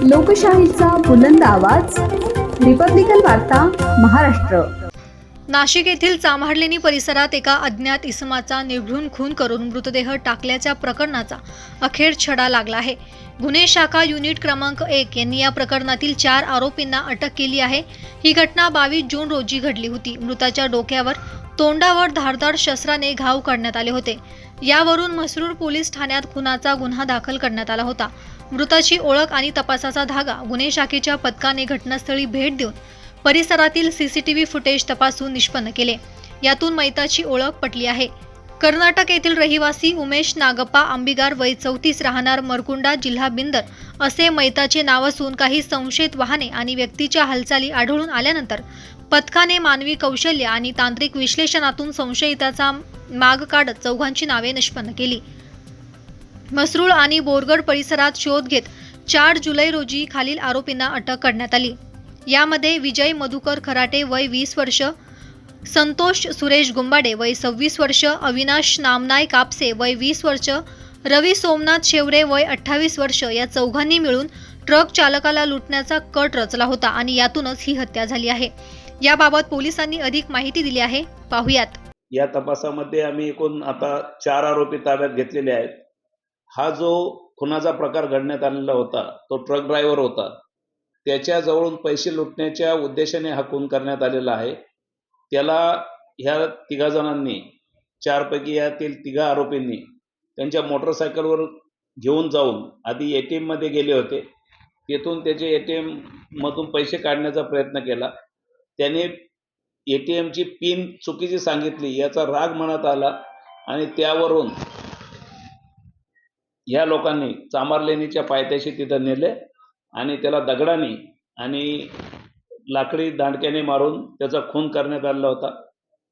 लोकशाहीचा बुलंद आवाज, रिपब्लिकन वार्ता, महाराष्ट्र। नाशिक येथील चाम्हाडलेनी परिसरात एका अज्ञात इसमाचा निर्घृण खून करून मृतदेह टाकल्याच्या प्रकरणाचा अखेर छडा लागला आहे। गुन्हे शाखा युनिट क्रमांक 1 यांनी या प्रकरणातील 4 आरोपींना अटक केली आहे। ही घटना 22 जून रोजी घडली होती। मृताच्या डोक्यावर, तोंडावर धारदार शस्त्राने घाव काढण्यात आले होते। यावरून म्हसरूळ पोलीस ठाण्यात खुनाचा गुन्हा दाखल करण्यात आला होता। मृताची ओळख आणि तपासाचा धागा गुन्हे शाखेच्या पथकाने घटनास्थळी भेट देऊन परिसरातील सीसीटीव्ही फुटेज तपासून निष्पन्न केले। यातून मैताची ओळख पटली आहे। कर्नाटक येथील रहिवासी उमेश नागप्पा अंबिगार वय 34 राहणार मरकुंडा जिल्हा बिंदर असे मैताचे नाव असून काही संशयित वाहने आणि व्यक्तीच्या हालचाली आढळून आल्यानंतर पथकाने मानवी कौशल्य आणि तांत्रिक विश्लेषणातून संशयिताचा माग काढत चौघांची नावे निष्पन्न केली। म्हसरूळ आणि बोरगड परिसरात शोध घेत 4 जुलै रोजी खालील आरोपींना अटक करण्यात आली। यामध्ये विजय मधुकर खराटे वय 20 वर्ष, संतोष सुरेश गुंबाडे वय 26 वर्ष, अविनाश नामनाय कापसे वय 20 वर्ष, रवी सोमनाथ शेवरे वय 28 वर्ष या चौघांनी मिळून ट्रक चालकाला लुटण्याचा कट रचला होता आणि यातूनच ही हत्या झाली आहे। याबाबत पोलिसांनी अधिक माहिती दिली आहे, पाहुयात। या तपासामध्ये आम्ही एकूण आता 4 आरोपी ताब्यात घेतलेले आहेत। हा जो खुनाचा प्रकार घडण्यात आलेला होता तो ट्रक ड्रायव्हर होता। त्याच्या जवळून पैसे लुटण्याच्या उद्देशाने हा खून करण्यात आलेला आहे। त्याला ह्या 3 जणांनी, 4 पैकी यातील 3 आरोपींनी त्यांच्या मोटरसायकलवर घेऊन जाऊन आधी ATM मध्ये गेले होते। तेथून त्याचे ATM मधून पैसे काढण्याचा प्रयत्न केला। त्याने ATM ची पिन चुकीची सांगितली, याचा राग मनात आला आणि त्यावरून ह्या लोकांनी चाम्हाडलेनीच्या पायथ्याशी तिथं नेले आणि त्याला दगडाने आणि लाकडी दांडक्याने मारून त्याचा खून करण्यात आला होता।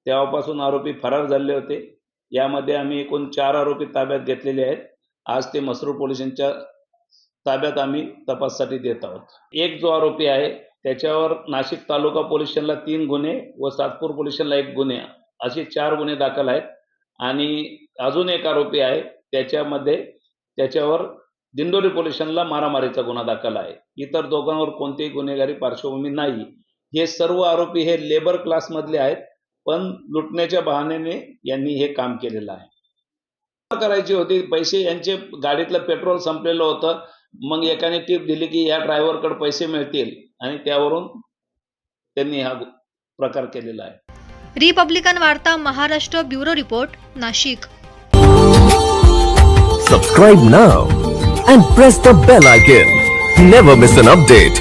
तेव्हापासून आरोपी फरार झाले होते। यामध्ये आम्ही एकूण 4 आरोपी ताब्यात घेतलेले आहेत। आज ते म्हसरूळ पोलिसांच्या ताब्यात आम्ही तपासासाठी देत आहोत। एक जो आरोपी आहे त्याच्यावर नाशिक तालुका पोलीस स्टेशनला 3 गुन्हे व सातपूर पोलीस स्टेशनला 1 गुन्हे असे 4 गुन्हे दाखल आहेत आणि अजून एक आरोपी आहे त्याच्यावर दिंडोरी पोलीस स्टेशनला मारामारीचा गुन्हा दाखल आहे। इतर दोघांवर कोणतीही गुन्हेगारी पार्श्वभूमी नाही। हे सर्व आरोपी हे लेबर क्लास मधले आहेत, पण लुटण्याच्या बहाण्याने यांनी हे काम केलेलं आहे। करायची होती, पैसे यांचे गाडीतलं पेट्रोल संपलेलं होतं। मग एकाने टिप दिली की या ड्रायव्हरकडे पैसे मिळतील आणि त्यावरून त्यांनी हा प्रकार केलेला आहे। रिपब्लिकन वार्ता Maharashtra bureau report, Nashik. Subscribe now and press the bell icon. Never miss an update.